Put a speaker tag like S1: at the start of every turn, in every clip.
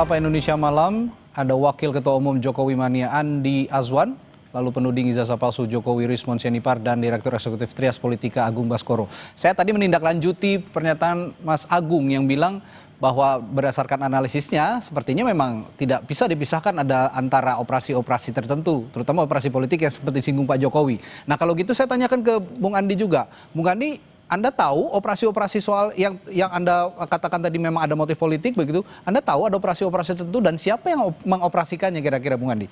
S1: Sapa Indonesia Malam, ada Wakil Ketua Umum Jokowi Mania Andi Azwan, lalu penuding ijazah palsu Jokowi Rismon Sianipar dan Direktur Eksekutif Trias Politika Agung Baskoro. Saya tadi menindaklanjuti pernyataan Mas Agung yang bilang bahwa berdasarkan analisisnya sepertinya memang tidak bisa dipisahkan ada antara operasi-operasi tertentu, terutama operasi politik yang seperti disinggung Pak Jokowi. Nah kalau gitu saya tanyakan ke Bung Andi juga. Bung Andi, Anda tahu operasi-operasi soal yang Anda katakan tadi memang ada motif politik begitu? Anda tahu ada operasi-operasi tertentu dan siapa yang mengoperasikannya kira-kira Bung Andi?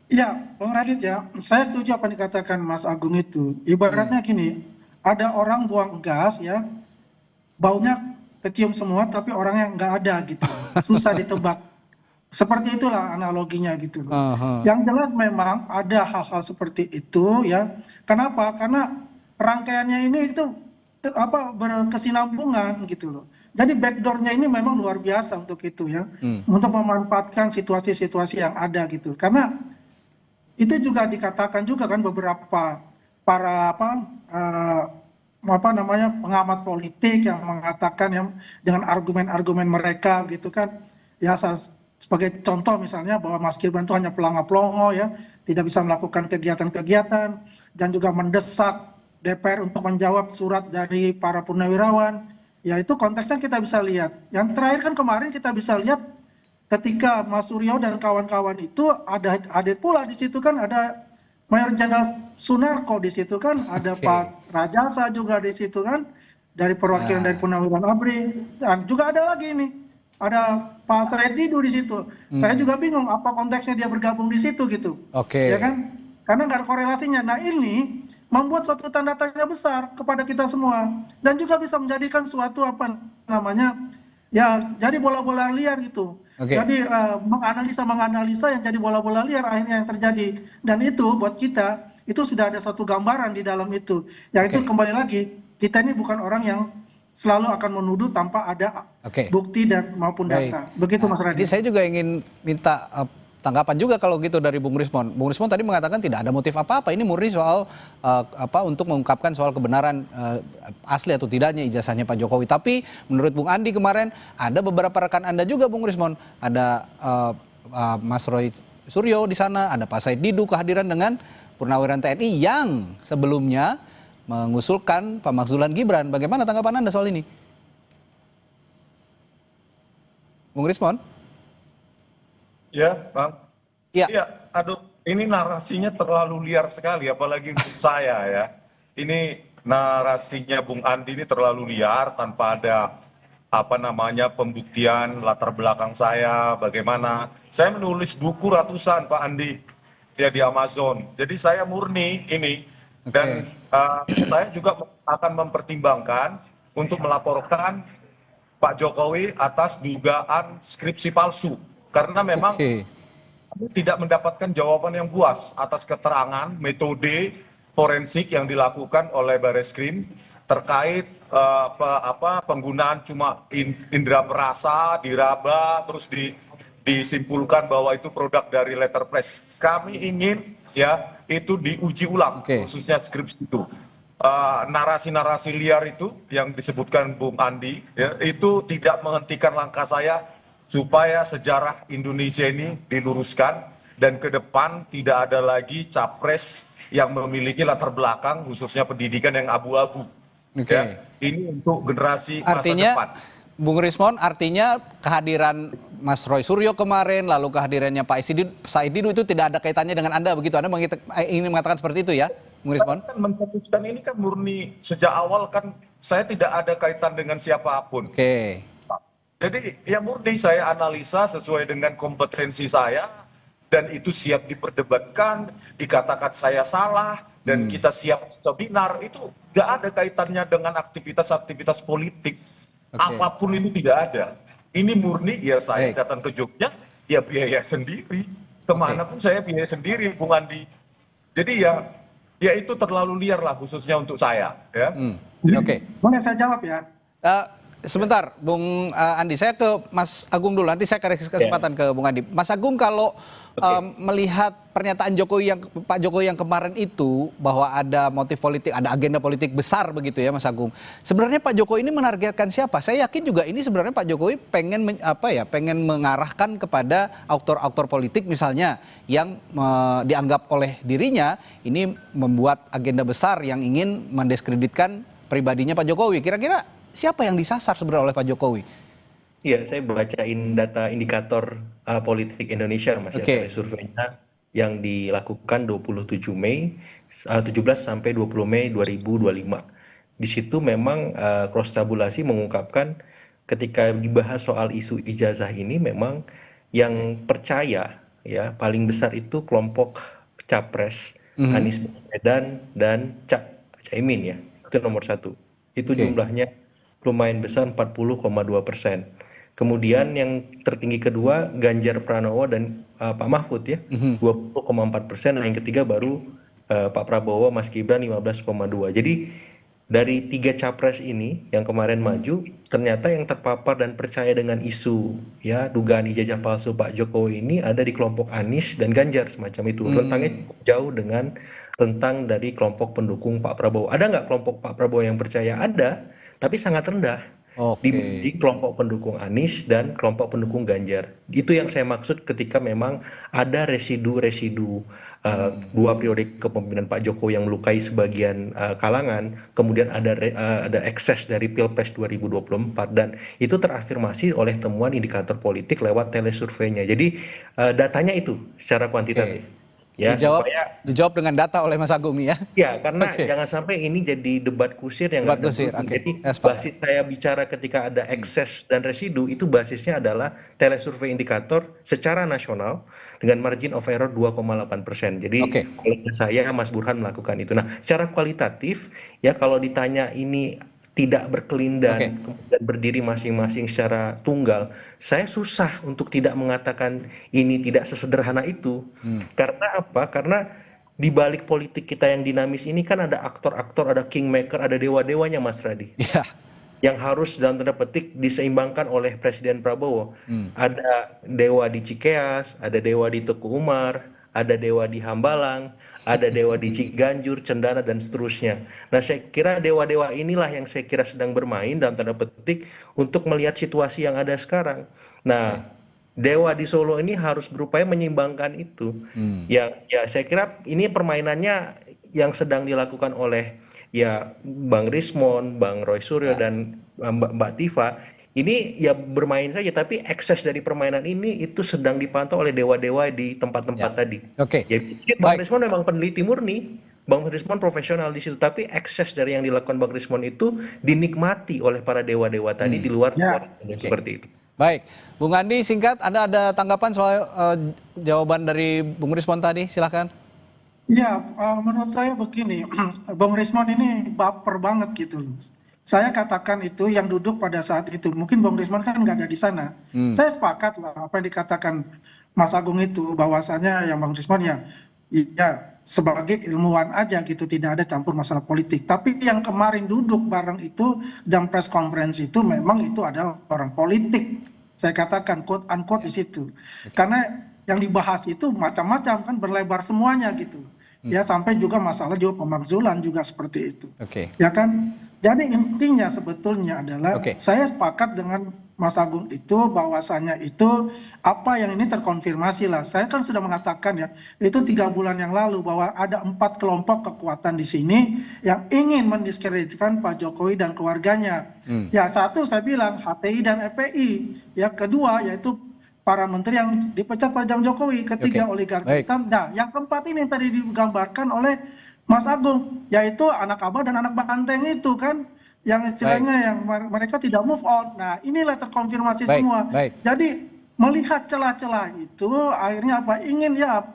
S2: Ya, Bung Radit ya, saya setuju apa yang dikatakan Mas Agung itu. Ibaratnya gini, ada orang buang gas ya, baunya kecium semua tapi orangnya nggak ada gitu, susah ditebak. Seperti itulah analoginya gitu. Yang jelas memang ada hal-hal seperti itu ya. Kenapa? Karena rangkaiannya ini itu berkesinambungan gitu loh. Jadi backdoornya ini memang luar biasa untuk itu ya, untuk memanfaatkan situasi-situasi yang ada gitu. Karena itu juga dikatakan juga kan beberapa para pengamat politik yang mengatakan yang dengan argumen-argumen mereka gitu kan ya, sebagai contoh misalnya bahwa Mas Gibran itu hanya pelongo-pelongo ya, tidak bisa melakukan kegiatan-kegiatan dan juga mendesak DPR untuk menjawab surat dari para purnawirawan. Ya itu konteksnya kita bisa lihat. Yang terakhir kan kemarin kita bisa lihat ketika Mas Suryo dan kawan-kawan itu ada pula di situ kan, ada Mayor Jenderal Sunarko di situ kan, ada Pak Rajasa juga di situ kan, dari perwakilan dari Purnawirawan ABRI, dan juga ada lagi ini, ada Pak Said Didu di situ. Saya juga bingung apa konteksnya dia bergabung di situ gitu, ya kan? Karena nggak ada korelasinya. Nah ini membuat suatu tanda tanya besar kepada kita semua dan juga bisa menjadikan suatu ya jadi bola-bola liar gitu. Jadi menganalisa yang jadi bola-bola liar akhirnya yang terjadi, dan itu buat kita itu sudah ada satu gambaran di dalam itu. Yang itu kembali lagi, kita ini bukan orang yang selalu akan menuduh tanpa ada bukti dan maupun data. Begitu Mas Radit.
S1: Jadi saya juga ingin minta tanggapan juga kalau gitu dari Bung Rismon. Bung Rismon tadi mengatakan tidak ada motif apa-apa. Ini murni soal untuk mengungkapkan soal kebenaran asli atau tidaknya ijazahnya Pak Jokowi. Tapi menurut Bung Andi kemarin ada beberapa rekan Anda juga Bung Rismon. Ada Mas Roy Suryo di sana, ada Pak Said Didu kehadiran dengan Purnawirawan TNI yang sebelumnya mengusulkan pemakzulan Gibran. Bagaimana tanggapan Anda soal ini? Bung Rismon?
S3: Ya, Bang.
S1: Ya.
S3: Iya, aduh, ini narasinya terlalu liar sekali, apalagi untuk saya ya. Ini narasinya Bung Andi ini terlalu liar tanpa ada pembuktian latar belakang saya, bagaimana. Saya menulis buku ratusan Pak Andi ya di Amazon. Jadi saya murni ini dan saya juga akan mempertimbangkan untuk melaporkan Pak Jokowi atas dugaan skripsi palsu. Karena memang tidak mendapatkan jawaban yang puas atas keterangan metode forensik yang dilakukan oleh Bareskrim terkait penggunaan cuma indera perasa, diraba, terus disimpulkan bahwa itu produk dari letterpress. Kami ingin ya itu diuji ulang, khususnya skripsi itu. Narasi-narasi liar itu yang disebutkan Bung Andi ya, itu tidak menghentikan langkah saya supaya sejarah Indonesia ini diluruskan dan ke depan tidak ada lagi capres yang memiliki latar belakang khususnya pendidikan yang abu-abu. Ya, ini untuk generasi masa depan.
S1: Bung Rismon, artinya kehadiran Mas Roy Suryo kemarin, lalu kehadirannya Pak Said Didu itu tidak ada kaitannya dengan Anda begitu? Anda ingin mengatakan seperti itu ya, Bung Rismon?
S3: Kan mencetuskan ini kan murni sejak awal kan saya tidak ada kaitan dengan siapapun. Jadi ya murni saya analisa sesuai dengan kompetensi saya dan itu siap diperdebatkan, dikatakan saya salah dan kita siap seminar, itu nggak ada kaitannya dengan aktivitas-aktivitas politik. Apapun itu tidak ada. Ini murni ya saya datang ke Jogja ya biaya sendiri. Kemana pun saya biaya sendiri Bung Andi. Jadi ya itu terlalu liar lah khususnya untuk saya. Ya.
S2: Boleh saya jawab ya?
S1: sebentar, Bung Andi, saya ke Mas Agung dulu. Nanti saya kasih kesempatan ke Bung Andi. Mas Agung, kalau melihat pernyataan Pak Jokowi yang kemarin itu bahwa ada motif politik, ada agenda politik besar begitu ya, Mas Agung. Sebenarnya Pak Jokowi ini menargetkan siapa? Saya yakin juga ini sebenarnya Pak Jokowi pengen mengarahkan kepada aktor-aktor politik misalnya yang dianggap oleh dirinya ini membuat agenda besar yang ingin mendiskreditkan pribadinya Pak Jokowi. Kira-kira siapa yang disasar sebenarnya oleh Pak Jokowi?
S4: Iya, saya bacain data indikator politik Indonesia, Mas, ya, surveinya yang dilakukan 27 Mei, 17 sampai 20 Mei 2025. Di situ memang cross tabulasi mengungkapkan ketika dibahas soal isu ijazah ini memang yang percaya ya paling besar itu kelompok capres Anies Baswedan dan Caimin ya, itu nomor 1. Itu jumlahnya lumayan besar 40,2%. Kemudian yang tertinggi kedua Ganjar Pranowo dan Pak Mahfud ya 20,4%. Yang ketiga baru Pak Prabowo, Mas Gibran 15,2%. Jadi dari 3 capres ini yang kemarin maju, ternyata yang terpapar dan percaya dengan isu ya dugaan ijazah palsu Pak Jokowi ini ada di kelompok Anies dan Ganjar semacam itu. Rentangnya cukup jauh dengan rentang dari kelompok pendukung Pak Prabowo. Ada nggak kelompok Pak Prabowo yang percaya? Ada, tapi sangat rendah. Di kelompok pendukung Anies dan kelompok pendukung Ganjar. Itu yang saya maksud ketika memang ada residu-residu 2 periode kepemimpinan Pak Jokowi yang melukai sebagian kalangan, kemudian ada ekses dari Pilpres 2024 dan itu terafirmasi oleh temuan indikator politik lewat telesurveinya. Jadi datanya itu secara kuantitatif. Ya,
S1: dijawab dengan data oleh Mas Agung nih ya.
S4: Ya, karena jangan sampai ini jadi debat kusir yang ada. Jadi basis saya bicara ketika ada ekses dan residu itu basisnya adalah telesurvei indikator secara nasional dengan margin of error 2,8%. Jadi kalau saya Mas Burhan melakukan itu. Nah, secara kualitatif ya kalau ditanya ini tidak berkelindan, kemudian berdiri masing-masing secara tunggal, saya susah untuk tidak mengatakan ini tidak sesederhana itu. Karena apa? Karena di balik politik kita yang dinamis ini kan ada aktor-aktor, ada kingmaker, ada dewa-dewanya, Mas Radi. Yang harus dalam tanda petik diseimbangkan oleh Presiden Prabowo. Ada dewa di Cikeas, ada dewa di Teguh Umar, ada dewa di Hambalang, ada dewa di Ciganjur, Cendana, dan seterusnya. Nah, saya kira dewa-dewa inilah yang saya kira sedang bermain dalam tanda petik untuk melihat situasi yang ada sekarang. Nah, dewa di Solo ini harus berupaya menyeimbangkan itu. Ya, saya kira ini permainannya yang sedang dilakukan oleh ya Bang Rismon, Bang Roy Suryo, dan Mbak Tifa. Ini ya bermain saja, tapi ekses dari permainan ini itu sedang dipantau oleh dewa-dewa di tempat-tempat tadi. Jadi Bang Rismon memang peneliti murni, Bang Rismon profesional di situ, tapi ekses dari yang dilakukan Bang Rismon itu dinikmati oleh para dewa-dewa tadi di luar seperti itu.
S1: Baik, Bung Andi singkat, Anda ada tanggapan soal jawaban dari Bung Rismon tadi? Silakan.
S2: Ya, menurut saya begini, Bung Rismon ini baper banget gitu loh. Saya katakan itu yang duduk pada saat itu, mungkin Bung Rismon kan nggak ada di sana. Saya sepakat lah apa yang dikatakan Mas Agung itu, bahwasannya yang Bung Rismon ya sebagai ilmuwan aja gitu, tidak ada campur masalah politik. Tapi yang kemarin duduk bareng itu dan press conference itu memang itu adalah orang politik. Saya katakan quote unquote di situ. Karena yang dibahas itu macam-macam kan, berlebar semuanya gitu. Ya sampai juga masalah juga pemakzulan juga seperti itu. Ya kan? Jadi intinya sebetulnya adalah saya sepakat dengan Mas Agung itu bahwasanya itu apa yang ini terkonfirmasi lah. Saya kan sudah mengatakan ya itu 3 bulan yang lalu bahwa ada 4 kelompok kekuatan di sini yang ingin mendiskreditkan Pak Jokowi dan keluarganya. Ya satu saya bilang HTI dan FPI. Ya kedua yaitu para menteri yang dipecat pada zaman Jokowi. Ketiga oligarki hitam. Nah yang keempat ini yang tadi digambarkan oleh Mas Agung, yaitu anak abah dan anak banteng itu kan, yang istilahnya yang mereka tidak move on. Nah inilah terkonfirmasi semua. Jadi melihat celah-celah itu akhirnya apa, ingin ya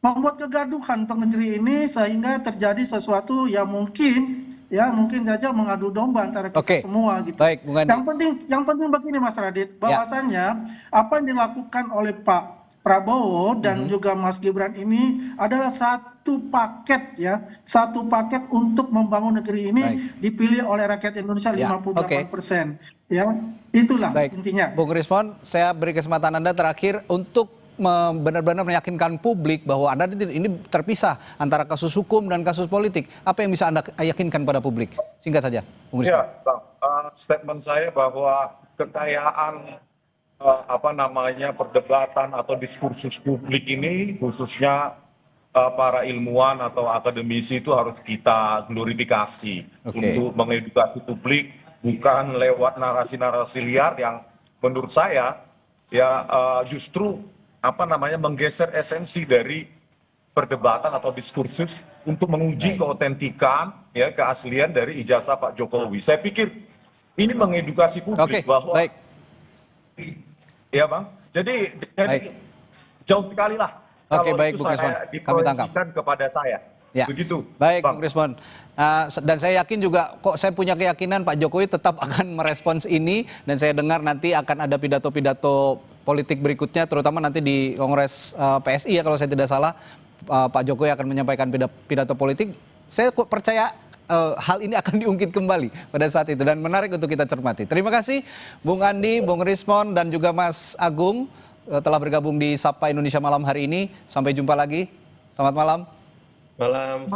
S2: membuat kegaduhan untuk negeri ini sehingga terjadi sesuatu yang mungkin saja mengadu domba antara kita semua gitu. Yang penting begini Mas Radit, bahwasannya apa yang dilakukan oleh Pak Prabowo dan juga Mas Gibran ini adalah satu paket ya, satu paket untuk membangun negeri ini dipilih oleh rakyat Indonesia 58%. Ya, itulah intinya.
S1: Bung Rismon, saya beri kesempatan Anda terakhir untuk benar-benar meyakinkan publik bahwa Anda ini terpisah antara kasus hukum dan kasus politik. Apa yang bisa Anda yakinkan pada publik? Singkat saja, Bung Rismon.
S3: Ya, Bang. Statement saya bahwa kekayaan perdebatan atau diskursus publik ini, khususnya para ilmuwan atau akademisi, itu harus kita glorifikasi untuk mengedukasi publik, bukan lewat narasi-narasi liar yang menurut saya ya justru menggeser esensi dari perdebatan atau diskursus untuk menguji keotentikan ya keaslian dari ijazah Pak Jokowi. Saya pikir ini mengedukasi publik bahwa ya Bang, jadi jauh sekali lah kalau itu saya diproyeksikan kepada saya.
S1: Ya.
S3: Begitu.
S1: Baik,
S3: Bang.
S1: Bung Rismon. Dan saya yakin juga, saya punya keyakinan Pak Jokowi tetap akan merespons ini, dan saya dengar nanti akan ada pidato-pidato politik berikutnya, terutama nanti di Kongres PSI ya kalau saya tidak salah, Pak Jokowi akan menyampaikan pidato politik. Saya percaya hal ini akan diungkit kembali pada saat itu, dan menarik untuk kita cermati. Terima kasih Bung Andi, Bung Rismon, dan juga Mas Agung telah bergabung di Sapa Indonesia Malam hari ini. Sampai jumpa lagi. Selamat malam.
S4: Malam.